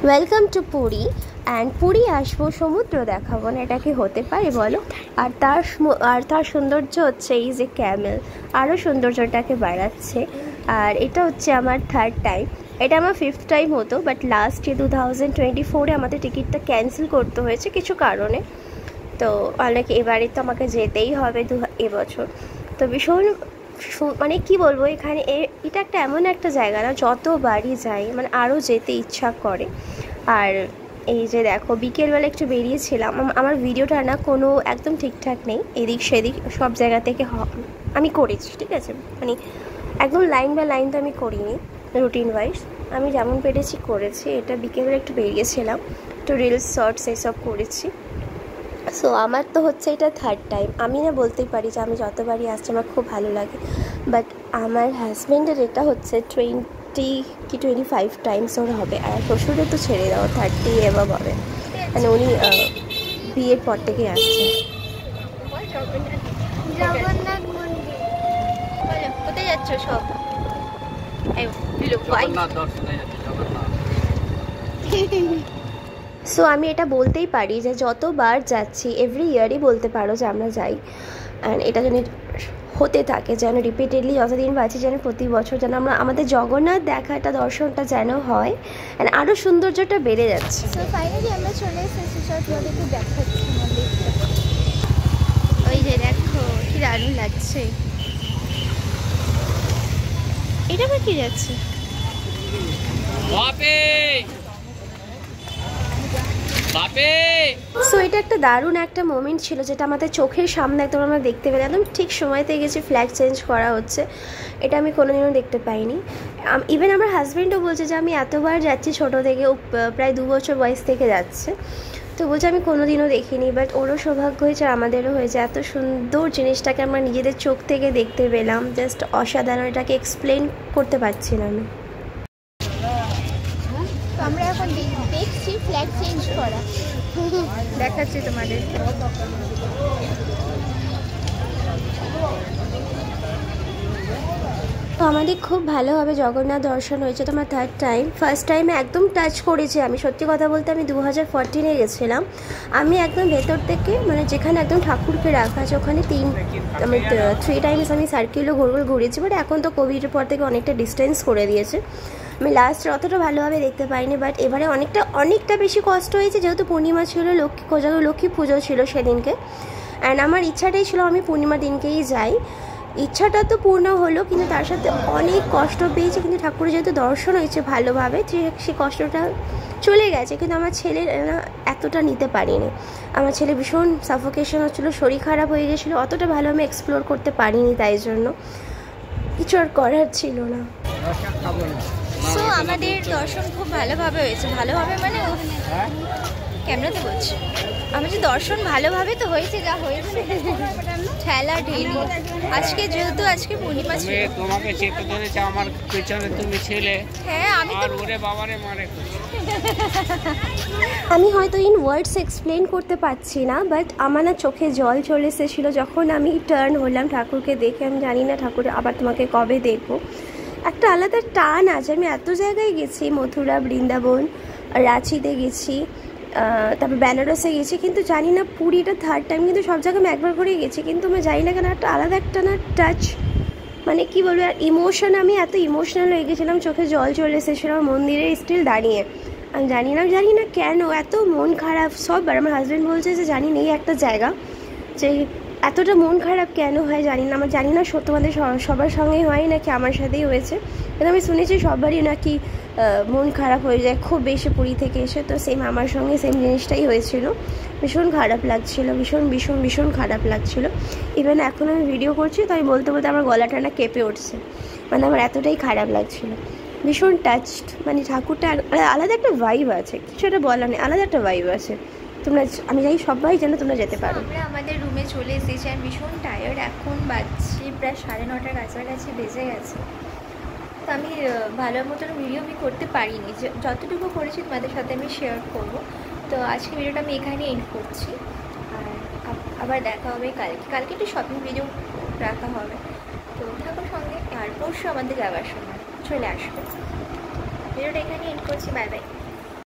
Welcome to Puri and Puri আসবো, সমুদ্র দেখাবো না, এটা কি হতে পারে বলো? আর তার সৌন্দর্য হচ্ছে এই যে ক্যামেল, আরও সৌন্দর্যটাকে বাড়াচ্ছে। আর এটা হচ্ছে আমার থার্ড টাইম, এটা আমার ফিফথ টাইম হতো, বাট লাস্ট 2024-এ আমাদের টিকিটটা ক্যান্সেল করতে হয়েছে কিছু কারণে। তো অনেক এবারে তো আমাকে যেতেই হবে এবছর। তো ভীষণ মানে কি বলবো, এখানে এটা একটা এমন একটা জায়গা না, যতবারই যাই মানে আরও যেতে ইচ্ছা করে। আর এই যে দেখো, বিকেলবেলা একটু বেরিয়েছিলাম, আমার ভিডিওটা না কোনো একদম ঠিকঠাক নেই, এদিক সেদিক সব জায়গা থেকে আমি করেছি, ঠিক আছে, মানে একদম লাইন বাই লাইন তো আমি করিনি, রুটিন ওয়াইজ আমি যেমন পেরেছি করেছি। এটা বিকেলবেলা একটু বেরিয়েছিলাম, একটু রিলস শর্টস এসব করেছি। সো আমার তো হচ্ছে এটা থার্ড টাইম, আমি না বলতেই পারি যে আমি যতবারই আসছি আমার খুব ভালো লাগে। বাট আমার হাজব্যান্ডের এটা হচ্ছে 25 টাইমস ওর হবে, আর শ্বশুরের তো ছেড়ে দাও 30 এভাবে হবে, মানে উনি বিয়ের পর থেকেই আসছেন। জগন্নাথ মন্দির কোথায় যাচ্ছ সব? সো আমি এটা বলতেই পারি যে যতবার যাচ্ছি এভরি ইয়ারই বলতে পারো যে আমরা যাই, অ্যান্ড এটা যেন হতে থাকে, যেন রিপিটেডলি যতদিন বাঁচি যেন প্রতি বছর যেন আমরা আমাদের জগন্নাথ দেখাটা দর্শনটা যেন হয়, অ্যান্ড আরও সৌন্দর্যটা বেড়ে যাচ্ছে। সো ফাইনালি আমরা চলে এসেছি, সব তোমাদেরকে দেখাচ্ছি মন্দিরটা। ওই যে দেখো কি দারুণ লাগছে। এটা আবার কি যাচ্ছে? সো এটা একটা দারুণ একটা মোমেন্ট ছিল, যেটা আমাদের চোখের সামনে একদম আমরা দেখতে পেলাম, একদম ঠিক সময়তে গেছি, ফ্ল্যাগ চেঞ্জ করা হচ্ছে, এটা আমি কোনোদিনও দেখতে পাইনি। ইভেন আমার হাজব্যান্ডও বলছে যে আমি এতবার যাচ্ছি ছোটো থেকে, প্রায় 2 বছর বয়স থেকে যাচ্ছে, তো বলছে আমি কোনোদিনও দেখিনি। বাট ওরও সৌভাগ্য হয়েছে, আমাদেরও হয়েছে, এত সুন্দর জিনিসটাকে আমরা নিজেদের চোখ থেকে দেখতে পেলাম, জাস্ট অসাধারণ, এটাকে এক্সপ্লেন করতে পারছি না আমি। তো আমরা এখন দেখছি ফ্ল্যাগ চেঞ্জ করা, দেখাচ্ছি তোমাদের। তো আমাদের খুব ভালোভাবে জগন্নাথ দর্শন হয়েছে, তোমার থার্ড টাইম। ফার্স্ট টাইমে একদম টাচ করেছি আমি, সত্যি কথা বলতে আমি 2014-এ গেছিলাম, আমি একদম ভেতর থেকে মানে যেখানে একদম ঠাকুরকে রাখা আছে ওখানে 3 টাইমস আমি সার্কিলও ঘুরেছি। বাট এখন তো কোভিডের পর থেকে অনেকটা ডিস্টেন্স করে দিয়েছে, আমি লাস্ট অতটা ভালোভাবে দেখতে পাইনি। বাট এবারে অনেকটা বেশি কষ্ট হয়েছে, যেহেতু পূর্ণিমা ছিল, লক্ষ্মী পুজো ছিল সেদিনকে, অ্যান্ড আমার ইচ্ছাটাই ছিল আমি পূর্ণিমা দিনকেই যাই। ইচ্ছাটা তো পূর্ণ হলো, কিন্তু তার সাথে অনেক কষ্ট পেয়েছি, কিন্তু ঠাকুরের যেহেতু দর্শন হয়েছে ভালোভাবে, সেই কষ্টটা চলে গেছে। কিন্তু আমার ছেলে এতটা নিতে পারিনি, আমার ছেলে ভীষণ সাফোকেশন হচ্ছিলো, শরীর খারাপ হয়ে গেছিলো, অতটা ভালো আমি এক্সপ্লোর করতে পারিনি, তাই জন্য কিছু আর করার ছিল না। সো আমাদের দর্শন খুব ভালোভাবে হয়েছে, ভালোভাবে মানে ক্যামেরাতে বলছি, আমাদের দর্শন ভালোভাবে তো হয়েছে, যা হয়েছে ঠেলা ঢেলি। আজকে পূর্ণিমা ছিল, তোমাকে চেপে ধরেছে আমার পেছনে, তুমি ছিলে। হ্যাঁ আমি আর ওরে বাবারে মারে। আমি হয়তো ইন ওয়ার্ডস এক্সপ্লেন করতে পারছি না, বাট আমার না চোখে জল চলে এসেছিলো যখন আমি টার্ন হলাম ঠাকুরকে দেখে। আমি জানি না ঠাকুর আবার তোমাকে কবে দেখবো, একটা আলাদা টান আছে। আমি এত জায়গায় গেছি, মথুরা, বৃন্দাবন, রাঁচিতে গেছি, তারপর বেনারসে গেছি, কিন্তু জানি না পুরীটা থার্ড টাইম, কিন্তু সব জায়গায় আমি একবার করেই গেছি, কিন্তু আমি জানি না কেন একটা আলাদা একটা না টাচ, মানে কি বলবো, আর ইমোশন, আমি এত ইমোশনাল হয়ে গেছিলাম, চোখে জল চলে এসেছিলাম মন্দিরে স্টিল দাঁড়িয়ে। আমি জানি না কেন এত মন খারাপ সববার। আমার হাজব্যান্ড বলছে যে জানি না এই একটা জায়গা যে এতটা মন খারাপ কেন হয় জানি না, আমার জানি না তোমাদের সবার সঙ্গেই হয় নাকি আমার সাথেই হয়েছে, কিন্তু আমি শুনেছি সবারই নাকি মন খারাপ হয়ে যায় খুব বেশি পুরী থেকে এসে। তো সেম আমার সঙ্গে সেম জিনিসটাই হয়েছিল, ভীষণ খারাপ লাগছিলো, ভীষণ খারাপ লাগছিলো। ইভেন এখন আমি ভিডিও করছি তো আমি বলতে বলতে আমার গলাটা না কেঁপে উঠছে, মানে আমার এতটাই খারাপ লাগছিলো, ভীষণ টাচড। মানে ঠাকুরটা আলাদা একটা ভাইব আছে, কিছু একটা বলা নেই, আলাদা একটা ভাইব আছে। তোমরা, আমি জানি সবাই যেন তোমরা যেতে পারো। আমরা আমাদের রুমে চলে এসেছি, আর ভীষণ টায়ার্ড, এখন বাজছে প্রায় 9:30 কাছাকাছি বেজে গেছে। তো আমি ভালো মতন ভিডিও আমি করতে পারিনি, যতটুকু করেছি তোমাদের সাথে আমি শেয়ার করব। তো আজকে ভিডিওটা আমি এখানে এন্ড করছি, আর আবার দেখা হবে কালকে একটু শপিং ভিডিও রাখা হবে, তো থাকো সঙ্গে। আর পরশু আমাদের যাওয়ার সময় চলে আসবে। ভিডিওটা এখানে এন্ড করছি, বাই বাই।